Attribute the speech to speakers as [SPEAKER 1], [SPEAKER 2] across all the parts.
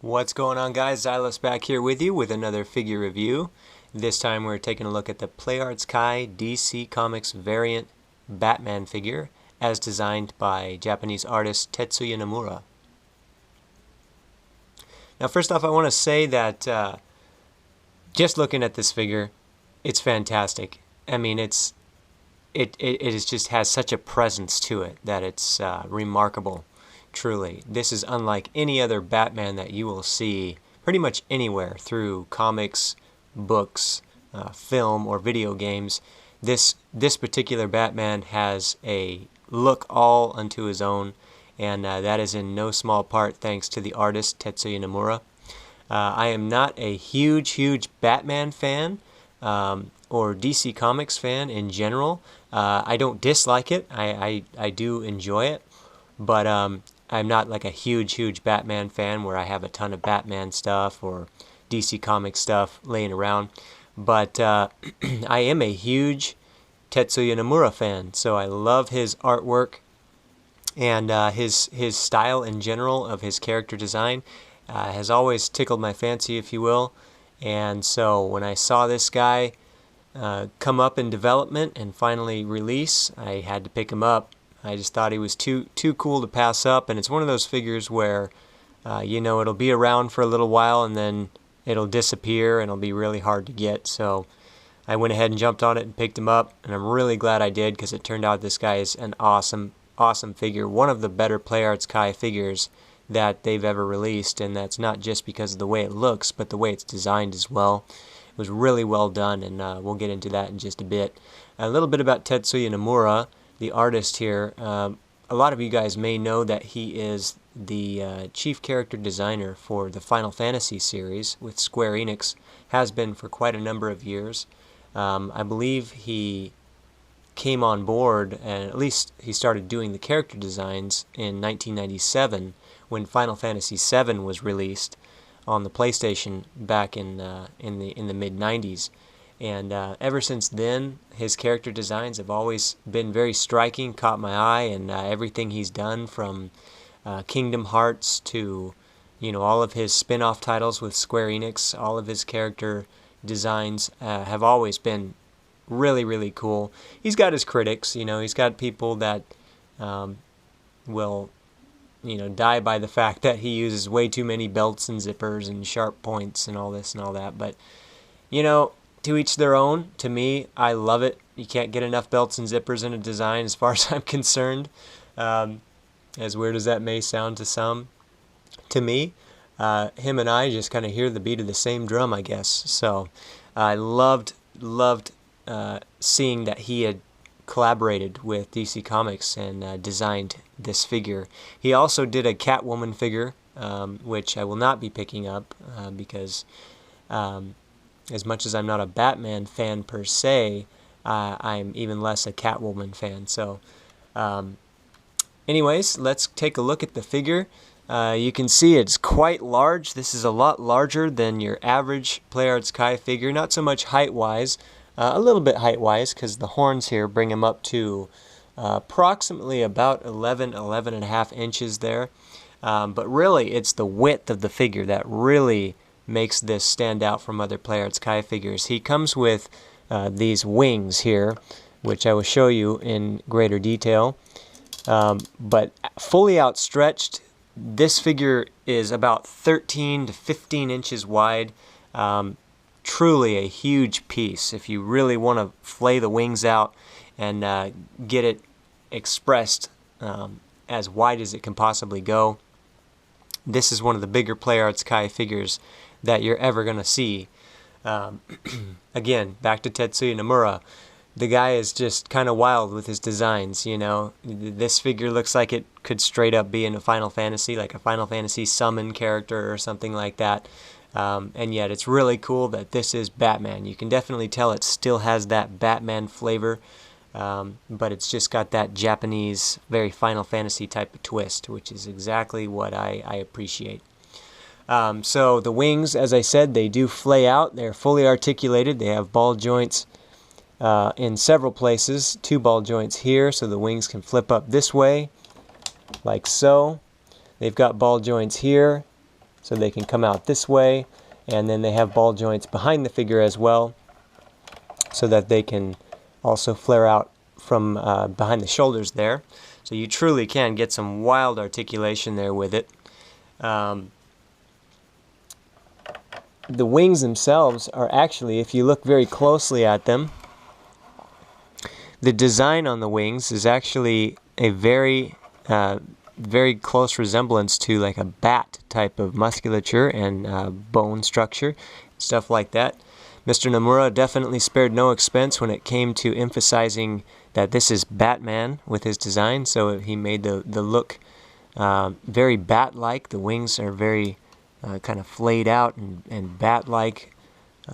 [SPEAKER 1] What's going on, guys? Xails back here with you with another figure review. This time we're taking a look at the PlayArts Kai DC Comics variant Batman figure as designed by Japanese artist Tetsuya Nomura. Now first off, I want to say that just looking at this figure, it's fantastic. I mean, it just has such a presence to it that it's remarkable. Truly, this is unlike any other Batman that you will see pretty much anywhere through comics, books, film, or video games. This particular Batman has a look all unto his own, and that is in no small part thanks to the artist Tetsuya Nomura. I am not a huge Batman fan or DC Comics fan in general. I don't dislike it. I do enjoy it, but I'm not like a huge Batman fan where I have a ton of Batman stuff or DC Comics stuff laying around. But I am a huge Tetsuya Nomura fan, so I love his artwork and his style in general of his character design has always tickled my fancy, if you will. And so when I saw this guy come up in development and finally release, I had to pick him up. I just thought he was too cool to pass up, and it's one of those figures where you know, it'll be around for a little while and then it'll disappear and it'll be really hard to get. So I went ahead and jumped on it and picked him up, and I'm really glad I did because it turned out this guy is an awesome figure, one of the better PlayArts Kai figures that they've ever released, and that's not just because of the way it looks but the way it's designed as well. It was really well done, and we'll get into that in just a bit. A little bit about Tetsuya Nomura, the artist here. A lot of you guys may know that he is the chief character designer for the Final Fantasy series with Square Enix, has been for quite a number of years. I believe he came on board, and at least he started doing the character designs in 1997 when Final Fantasy VII was released on the PlayStation back in the mid-90s. And ever since then, his character designs have always been very striking, caught my eye, and everything he's done from Kingdom Hearts to, you know, all of his spin-off titles with Square Enix, all of his character designs have always been really cool. He's got his critics, you know, he's got people that will, you know, die by the fact that he uses way too many belts and zippers and sharp points and all this and all that, but, you know, to each their own. To me, I love it. You can't get enough belts and zippers in a design as far as I'm concerned. As weird as that may sound to some, to me, him and I just kind of hear the beat of the same drum, I guess. So I loved seeing that he had collaborated with DC Comics and designed this figure. He also did a Catwoman figure, which I will not be picking up because as much as I'm not a Batman fan per se, I'm even less a Catwoman fan. So anyways, let's take a look at the figure. You can see it's quite large. This is a lot larger than your average PlayArts Kai figure. Not so much height-wise, a little bit height-wise because the horns here bring him up to approximately about 11 and a half inches there. But really, it's the width of the figure that really makes this stand out from other PlayArts Kai figures. He comes with these wings here, which I will show you in greater detail. But fully outstretched, this figure is about 13 to 15 inches wide. Truly a huge piece. If you really want to flay the wings out and get it expressed as wide as it can possibly go, this is one of the bigger PlayArts Kai figures that you're ever going to see. Again, back to Tetsuya Nomura. The guy is just kind of wild with his designs, you know. This figure looks like it could straight up be in a Final Fantasy, like a Final Fantasy summon character or something like that. And yet it's really cool that this is Batman. You can definitely tell it still has that Batman flavor, but it's just got that Japanese, very Final Fantasy type of twist, which is exactly what I appreciate. So the wings, as I said, they do flay out. They're fully articulated. They have ball joints in several places. 2 ball joints here, so the wings can flip up this way, like so. They've got ball joints here, so they can come out this way, and then they have ball joints behind the figure as well, so that they can also flare out from behind the shoulders there. So you truly can get some wild articulation there with it. The wings themselves are actually, if you look very closely at them, the design on the wings is actually a very close resemblance to like a bat type of musculature and bone structure, stuff like that. Mr. Nomura definitely spared no expense when it came to emphasizing that this is Batman with his design, so he made the look very bat-like. The wings are very kind of flayed out and bat-like,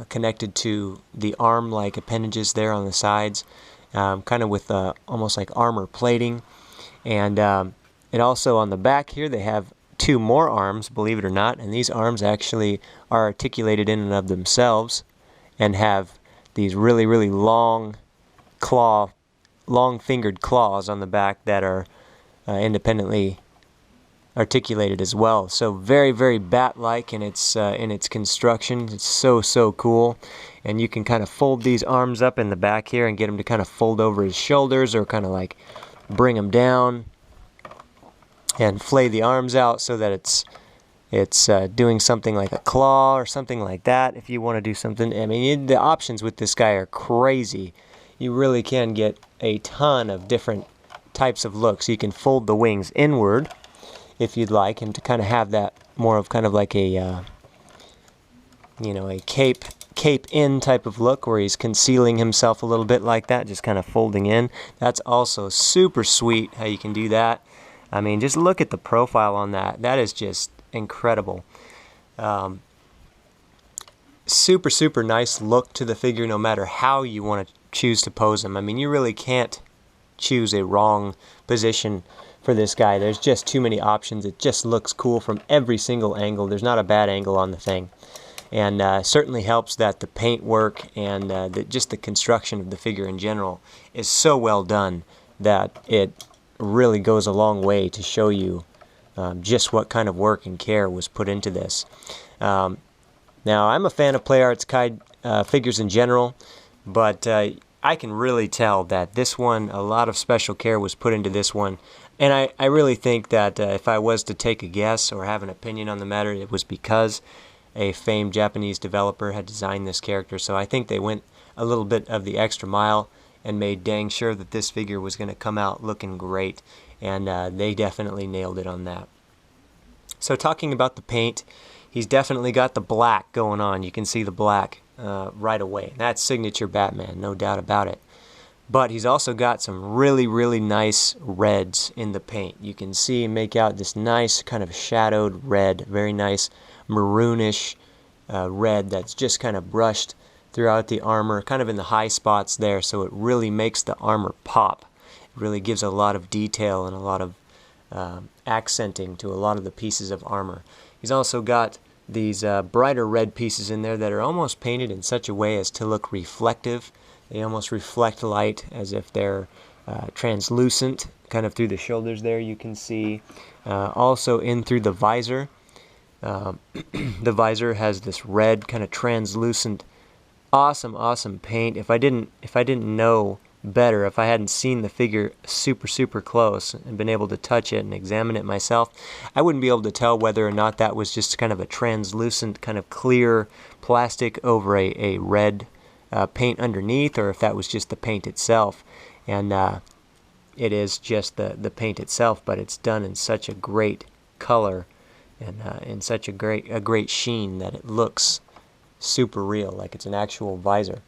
[SPEAKER 1] connected to the arm-like appendages there on the sides, kind of with almost like armor plating. And it also on the back here they have 2 more arms, believe it or not, and these arms actually are articulated in and of themselves and have these really, really long fingered claws on the back that are independently articulated as well. So very, very bat-like in its construction. It's so cool. And you can kind of fold these arms up in the back here and get him to kind of fold over his shoulders, or kind of like bring them down and flay the arms out so that it's doing something like a claw or something like that. If you want to do something, I mean, the options with this guy are crazy. You really can get a ton of different types of looks. You can fold the wings inward if you'd like, and to kind of have that more of kind of like a a cape in type of look, where he's concealing himself a little bit like that, just kind of folding in. That's also super sweet how you can do that. I mean, just look at the profile on that. That is just incredible. Super nice look to the figure, no matter how you want to choose to pose him. I mean, you really can't choose a wrong position for this guy. There's just too many options. It just looks cool from every single angle. There's not a bad angle on the thing. And certainly helps that the paint work and just the construction of the figure in general is so well done that it really goes a long way to show you just what kind of work and care was put into this. Now, I'm a fan of Play Arts Kai figures in general, but I can really tell that this one, a lot of special care was put into this one. And I really think that if I was to take a guess or have an opinion on the matter, it was because a famed Japanese developer had designed this character. So I think they went a little bit of the extra mile and made dang sure that this figure was going to come out looking great. And they definitely nailed it on that. So talking about the paint, he's definitely got the black going on. You can see the black right away. That's signature Batman, no doubt about it. But he's also got some really nice reds in the paint. You can see and make out this nice kind of shadowed red, very nice maroonish red that's just kind of brushed throughout the armor, kind of in the high spots there, so it really makes the armor pop. It really gives a lot of detail and a lot of accenting to a lot of the pieces of armor. He's also got these brighter red pieces in there that are almost painted in such a way as to look reflective. They almost reflect light as if they're translucent, kind of through the shoulders there you can see. Also in through the visor. The visor has this red kind of translucent, awesome paint. If I didn't know better, if I hadn't seen the figure super close and been able to touch it and examine it myself, I wouldn't be able to tell whether or not that was just kind of a translucent, kind of clear plastic over a red paint underneath, or if that was just the paint itself. And it is just the paint itself, but it's done in such a great color and in such a great sheen that it looks super real, like it's an actual visor.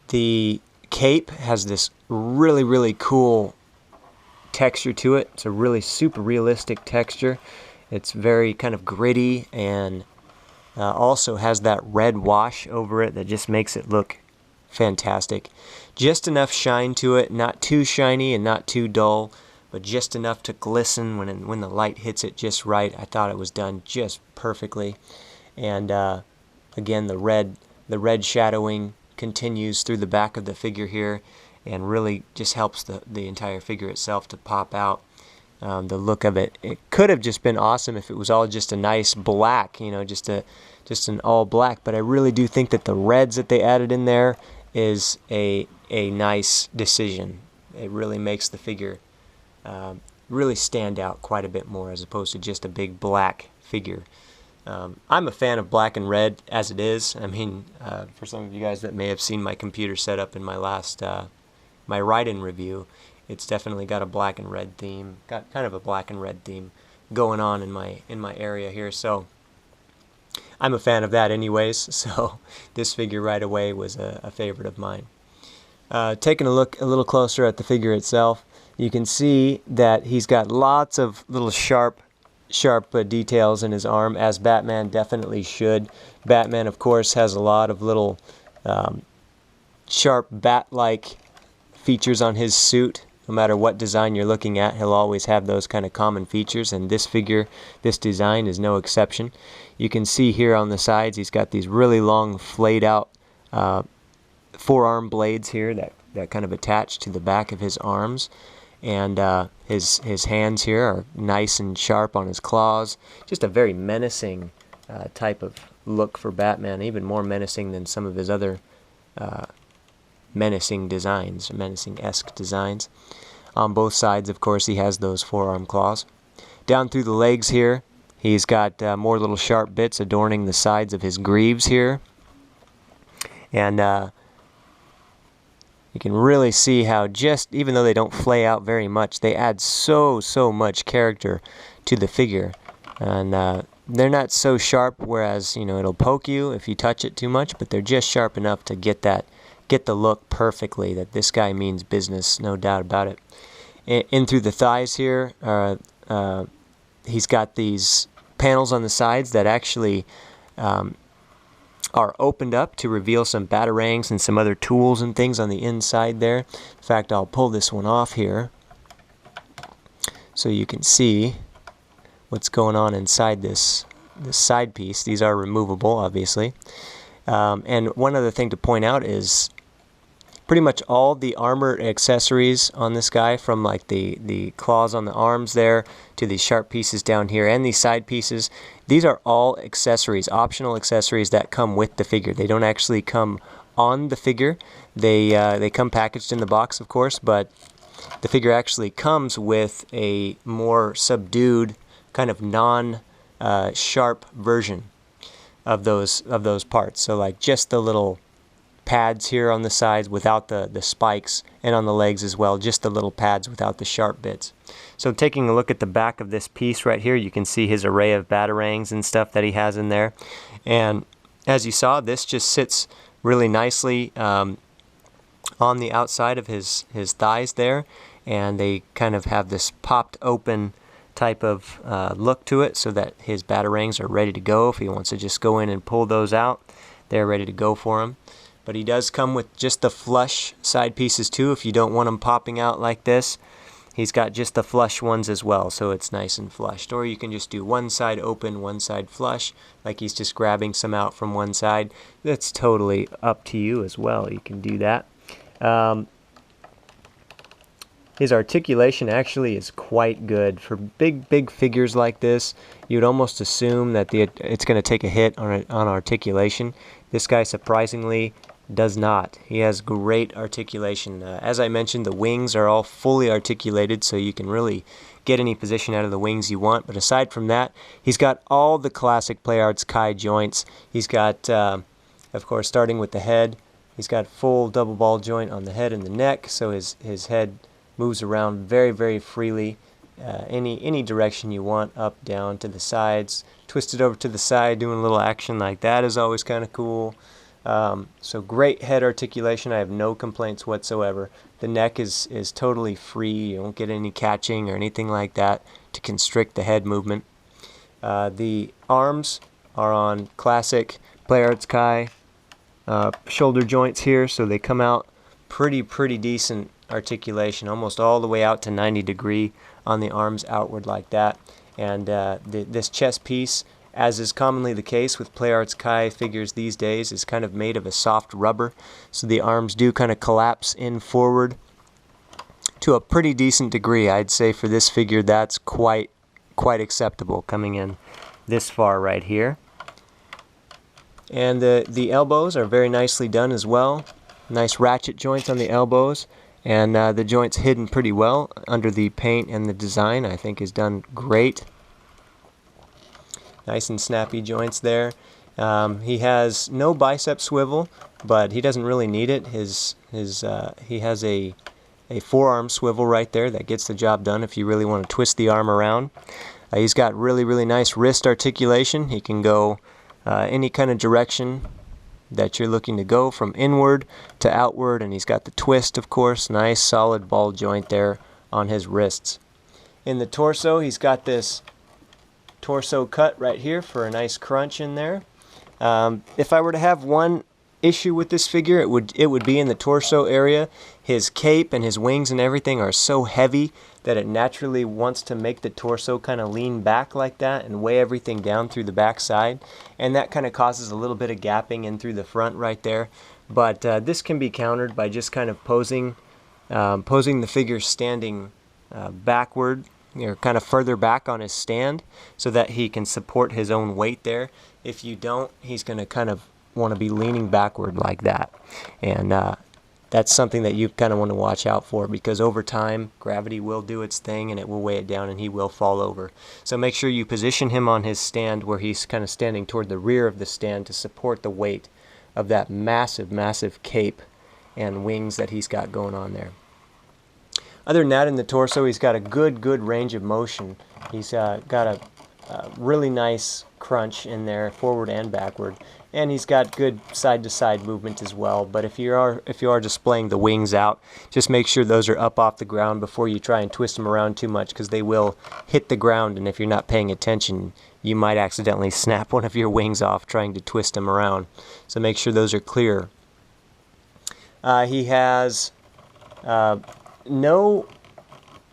[SPEAKER 1] The cape has this really cool texture to it. It's a really super realistic texture. It's very kind of gritty, and also has that red wash over it that just makes it look fantastic. Just enough shine to it, not too shiny and not too dull, but just enough to glisten when the light hits it just right. I thought it was done just perfectly. And again, the red shadowing continues through the back of the figure here and really just helps the entire figure itself to pop out. The look of it, it could have just been awesome if it was all just a nice black, you know, just an all black. But I really do think that the reds that they added in there is a nice decision. It really makes the figure really stand out quite a bit more as opposed to just a big black figure. I'm a fan of black and red as it is. I mean, for some of you guys that may have seen my computer setup in my last my write-in review, it's definitely got a black and red theme. Got kind of a black and red theme going on in my area here. So I'm a fan of that anyways. So this figure right away was a favorite of mine. Taking a look a little closer at the figure itself, you can see that he's got lots of little sharp details in his arm, as Batman definitely should. Batman, of course, has a lot of little sharp bat-like features on his suit. No matter what design you're looking at, he'll always have those kind of common features, and this figure, this design, is no exception. You can see here on the sides he's got these really long flayed out forearm blades here that kind of attach to the back of his arms, and his hands here are nice and sharp on his claws. Just a very menacing type of look for Batman, even more menacing than some of his other menacing designs, menacing-esque designs. On both sides, of course, he has those forearm claws. Down through the legs here, he's got more little sharp bits adorning the sides of his greaves here. And you can really see how, just even though they don't flay out very much, they add so much character to the figure. And they're not so sharp, whereas, you know, it'll poke you if you touch it too much, but they're just sharp enough to get the look perfectly, that this guy means business, no doubt about it. In through the thighs here, he's got these panels on the sides that actually are opened up to reveal some batarangs and some other tools and things on the inside there. In fact, I'll pull this one off here so you can see what's going on inside this side piece. These are removable, obviously. And one other thing to point out is pretty much all the armor accessories on this guy, from like the claws on the arms there to these sharp pieces down here and these side pieces, these are all accessories, optional accessories that come with the figure. They don't actually come on the figure. They come packaged in the box, of course, but the figure actually comes with a more subdued, kind of non-sharp version of those parts. So like just the little pads here on the sides without the spikes, and on the legs as well, just the little pads without the sharp bits. So taking a look at the back of this piece right here, you can see his array of batarangs and stuff that he has in there. And as you saw, this just sits really nicely on the outside of his thighs there, and they kind of have this popped open type of look to it, so that his batarangs are ready to go. If he wants to just go in and pull those out, they're ready to go for him. But he does come with just the flush side pieces too, if you don't want them popping out like this. He's got just the flush ones as well, so it's nice and flushed. Or you can just do one side open, one side flush, like he's just grabbing some out from one side. That's totally up to you as well. You can do that. His articulation actually is quite good. For big figures like this, you'd almost assume that it's going to take a hit on articulation. This guy surprisingly does not. He has great articulation. As I mentioned, the wings are all fully articulated, so you can really get any position out of the wings you want. But aside from that, he's got all the classic PlayArts Kai joints. He's got, of course, starting with the head, he's got full double ball joint on the head and the neck, so his head moves around very freely, any direction you want, up, down, to the sides. Twist it over to the side, doing a little action like that is always kind of cool. So great head articulation. I have no complaints whatsoever. The neck is totally free. You don't get any catching or anything like that to constrict the head movement. The arms are on classic PlayArts Kai shoulder joints here, so they come out pretty decent articulation, almost all the way out to 90 degree on the arms outward like that. And this chest piece, as is commonly the case with PlayArts Kai figures these days, is kind of made of a soft rubber, so the arms do kind of collapse in forward to a pretty decent degree. I'd say for this figure that's quite acceptable coming in this far right here. And the elbows are very nicely done as well. Nice ratchet joints on the elbows, and the joints hidden pretty well under the paint, and the design I think is done great. Nice and snappy joints there. He has no bicep swivel, but he doesn't really need it. He has a forearm swivel right there that gets the job done if you really want to twist the arm around. He's got really nice wrist articulation. He can go any kind of direction that you're looking to go, from inward to outward, and he's got the twist, of course. Nice solid ball joint there on his wrists. In the torso, he's got this torso cut right here for a nice crunch in there. If I were to have one issue with this figure, it would be in the torso area. His cape and his wings and everything are so heavy that it naturally wants to make the torso kind of lean back like that and weigh everything down through the back side, and that kind of causes a little bit of gapping in through the front right there. But this can be countered by just kind of posing the figure standing backward, kind of further back on his stand, so that he can support his own weight there. If you don't, he's going to kind of want to be leaning backward like that, and that's something that you kind of want to watch out for, because over time gravity will do its thing and it will weigh it down and he will fall over. So make sure you position him on his stand where he's kind of standing toward the rear of the stand to support the weight of that massive cape and wings that he's got going on there. Other than that, in the torso, he's got a good range of motion. He's got a really nice crunch in there, forward and backward, and he's got good side-to-side movement as well. But if you are displaying the wings out, just make sure those are up off the ground before you try and twist them around too much, because they will hit the ground, and if you're not paying attention, you might accidentally snap one of your wings off trying to twist them around. So make sure those are clear. He has no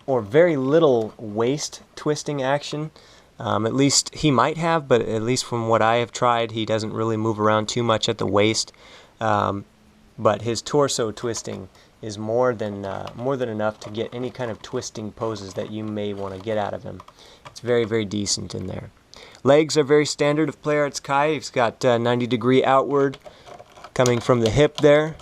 [SPEAKER 1] or very little waist twisting action. At least he might have, but at least from what I have tried, he doesn't really move around too much at the waist. But his torso twisting is more than enough to get any kind of twisting poses that you may want to get out of him. It's very decent in there. Legs are very standard of Play Arts Kai. He's got 90-degree outward coming from the hip there.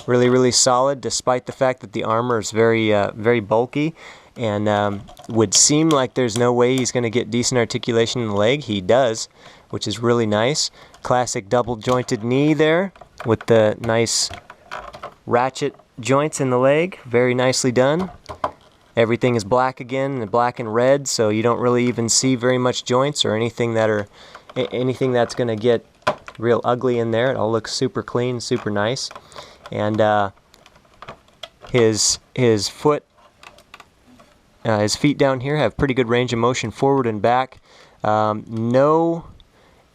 [SPEAKER 1] Really solid, despite the fact that the armor is very bulky, and would seem like there's no way he's going to get decent articulation in the leg. He does, which is really nice. Classic double jointed knee there with the nice ratchet joints in the leg. Very nicely done. Everything is black again, and black and red, so you don't really even see very much joints or anything that's going to get real ugly in there. It all looks super clean, super nice. And his feet down here have pretty good range of motion forward and back. No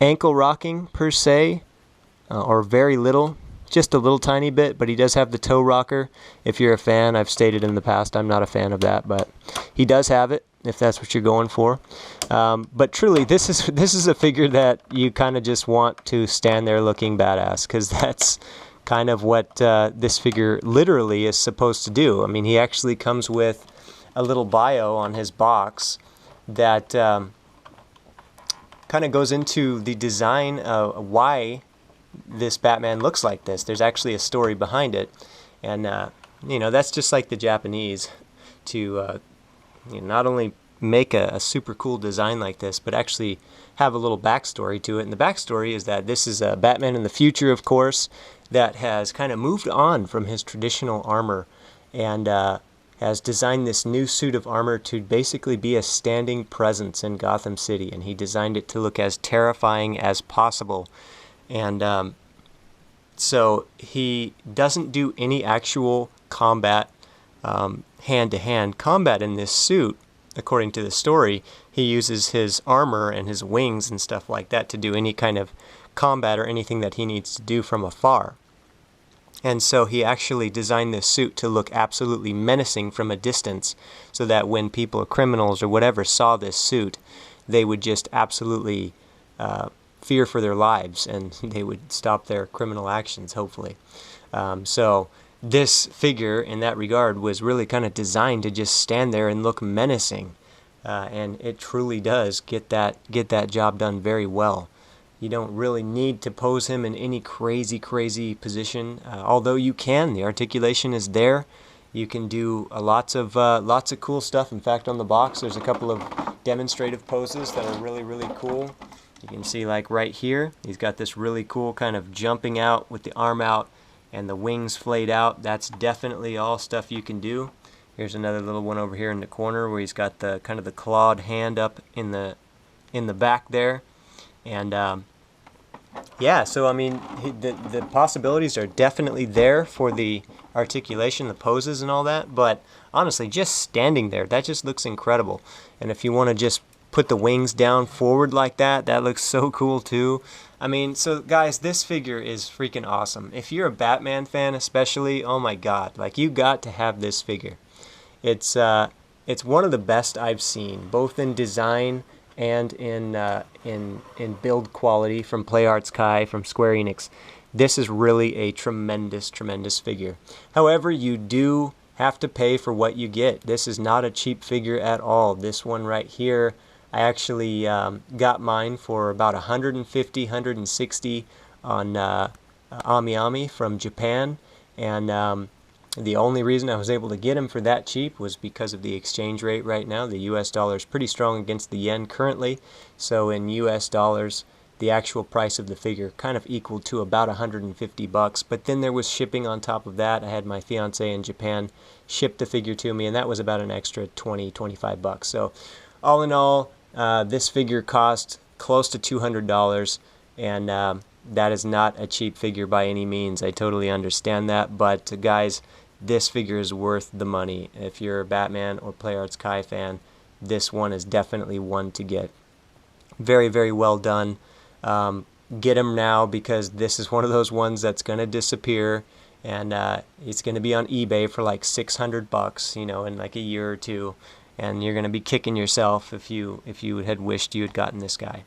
[SPEAKER 1] ankle rocking per se, or very little, just a little tiny bit, but he does have the toe rocker. If you're a fan, I've stated in the past I'm not a fan of that, but he does have it if that's what you're going for. But truly, this is a figure that you kind of just want to stand there looking badass, because that's kind of what this figure literally is supposed to do. I mean, he actually comes with a little bio on his box that kind of goes into the design of why this Batman looks like this. There's actually a story behind it, and that's just like the Japanese to not only make a super cool design like this, but actually have a little backstory to it. And the backstory is that this is a Batman in the future, of course, that has kind of moved on from his traditional armor and has designed this new suit of armor to basically be a standing presence in Gotham City, and he designed it to look as terrifying as possible. And so he doesn't do any actual combat, hand-to-hand combat in this suit. According to the story, he uses his armor and his wings and stuff like that to do any kind of combat or anything that he needs to do from afar. And so he actually designed this suit to look absolutely menacing from a distance, so that when people, criminals or whatever, saw this suit, they would just absolutely fear for their lives, and they would stop their criminal actions, hopefully. So this figure in that regard was really kind of designed to just stand there and look menacing, and it truly does get that job done very well. You don't really need to pose him in any crazy position, although you can. The articulation is there. You can do lots of cool stuff. In fact, on the box there's a couple of demonstrative poses that are really cool. You can see, like right here, he's got this really cool kind of jumping out with the arm out and the wings flayed out. That's definitely all stuff you can do. Here's another little one over here in the corner where he's got the kind of the clawed hand up in the back there. And yeah, so I mean, the possibilities are definitely there for the articulation, the poses and all that, but honestly, just standing there, that just looks incredible. And if you want to just put the wings down forward like that, that looks so cool too. I mean, so guys, this figure is freaking awesome. If you're a Batman fan especially, oh my god, like, you got to have this figure. It's one of the best I've seen, both in design and in build quality from PlayArts Kai, from Square Enix. This is really a tremendous figure. However, you do have to pay for what you get. This is not a cheap figure at all. This one right here, I actually got mine for about 150, 160 on AmiAmi from Japan, and the only reason I was able to get him for that cheap was because of the exchange rate right now. The US dollar is pretty strong against the yen currently, so in US dollars the actual price of the figure kind of equaled to about 150 bucks, but then there was shipping on top of that. I had my fiance in Japan ship the figure to me, and that was about an extra 20-25 bucks. So all in all, this figure cost close to $200, and that is not a cheap figure by any means. I totally understand that, but guys, this figure is worth the money. If you're a Batman or PlayArts Kai fan, this one is definitely one to get. Very well done. Get him now, because this is one of those ones that's going to disappear, and it's going to be on eBay for like 600 bucks, you know, in like a year or two, and you're going to be kicking yourself if you had wished you had gotten this guy.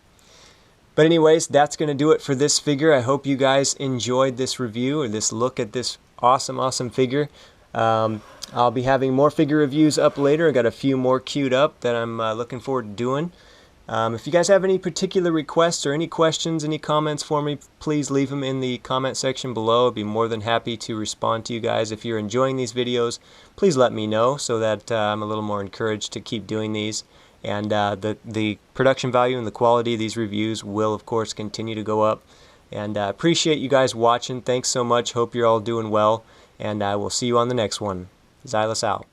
[SPEAKER 1] But anyways, that's going to do it for this figure. I hope you guys enjoyed this review, or this look at this awesome figure. I'll be having more figure reviews up later. I got a few more queued up that I'm looking forward to doing. If you guys have any particular requests or any questions, any comments for me, please leave them in the comment section below. I'd be more than happy to respond to you guys. If you're enjoying these videos, please let me know so that I'm a little more encouraged to keep doing these. And the production value and the quality of these reviews will, of course, continue to go up. And appreciate you guys watching. Thanks so much. Hope you're all doing well. And I will see you on the next one. Xails out.